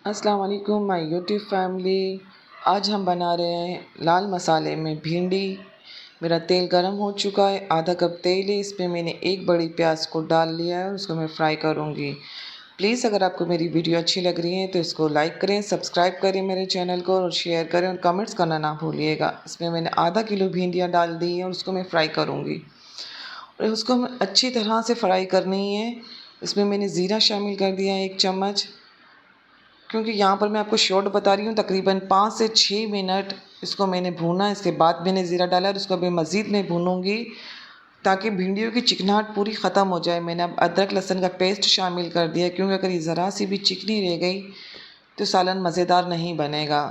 अस्सलाम वालेकुम my YouTube family. आज हम बना रहे हैं लाल मसाले में भिंडी। मेरा तेल गरम हो चुका है, आधा कप तेल है, इसमें मैंने एक बड़ी प्याज को डाल लिया है और उसको मैं फ्राई करूँगी। प्लीज़ अगर आपको मेरी वीडियो अच्छी लग रही है तो इसको लाइक करें, सब्सक्राइब करें मेरे चैनल को और शेयर करें और कमेंट्स करना ना भूलिएगा। इसमें मैंने आधा किलो भिंडियाँ डाल दी हैं और उसको मैं फ्राई करूँगी और उसको हमें अच्छी तरह से फ्राई करनी है। इसमें मैंने ज़ीरा शामिल कर दिया है 1 चम्मच, क्योंकि यहाँ पर मैं आपको शॉर्ट बता रही हूँ। तकरीबन 5 से 6 मिनट इसको मैंने भूना, इसके बाद मैंने ज़ीरा डाला और इसको मैं मज़ीद में भूनूँगी ताकि भिंडियों की चिकनाहट पूरी ख़त्म हो जाए। मैंने अब अदरक लहसुन का पेस्ट शामिल कर दिया, क्योंकि अगर ये ज़रा सी भी चिकनी रह गई तो सालन मज़ेदार नहीं बनेगा।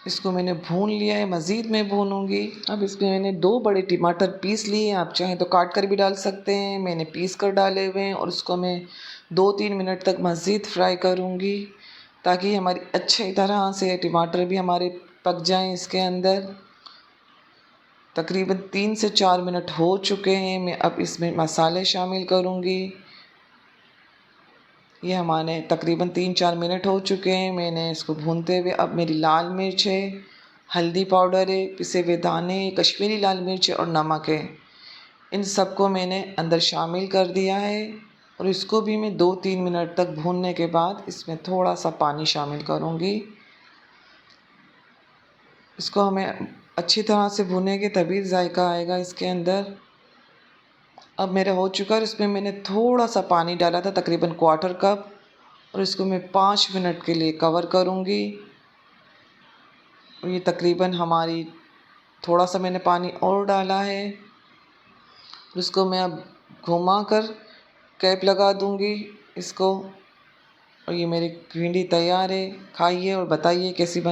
इसको मैंने भून लिया है, मज़ीद में भूनूँगी। अब इसमें मैंने 2 बड़े टमाटर पीस लिए, आप चाहें तो काट कर भी डाल सकते हैं, मैंने पीस कर डाले हुए हैं और उसको मैं 2-3 मिनट तक मज़ीद फ्राई करूँगी ताकि हमारी अच्छी तरह से टमाटर भी हमारे पक जाएं इसके अंदर। तकरीबन 3 से 4 मिनट हो चुके हैं। मैं अब इसमें मसाले शामिल करूँगी। ये हमारे तकरीबन 3-4 मिनट हो चुके हैं मैंने इसको भूनते हुए। अब मेरी लाल मिर्च है, हल्दी पाउडर है, पिसे हुए दाने, कश्मीरी लाल मिर्च है और नमक है। इन सबको मैंने अंदर शामिल कर दिया है और इसको भी मैं 2-3 मिनट तक भूनने के बाद इसमें थोड़ा सा पानी शामिल करूँगी। इसको हमें अच्छी तरह से भूनेंगे तभी जायका आएगा इसके अंदर। अब मेरा हो चुका है, इसमें मैंने थोड़ा सा पानी डाला था, तकरीबन 1/4 कप, और इसको मैं 5 मिनट के लिए कवर करूँगी। और ये तकरीबन हमारी थोड़ा सा मैंने पानी और डाला है। इसको मैं अब घुमा कर कैप लगा दूँगी इसको। और ये मेरी भिंडी तैयार है। खाइए और बताइए कैसी बनी।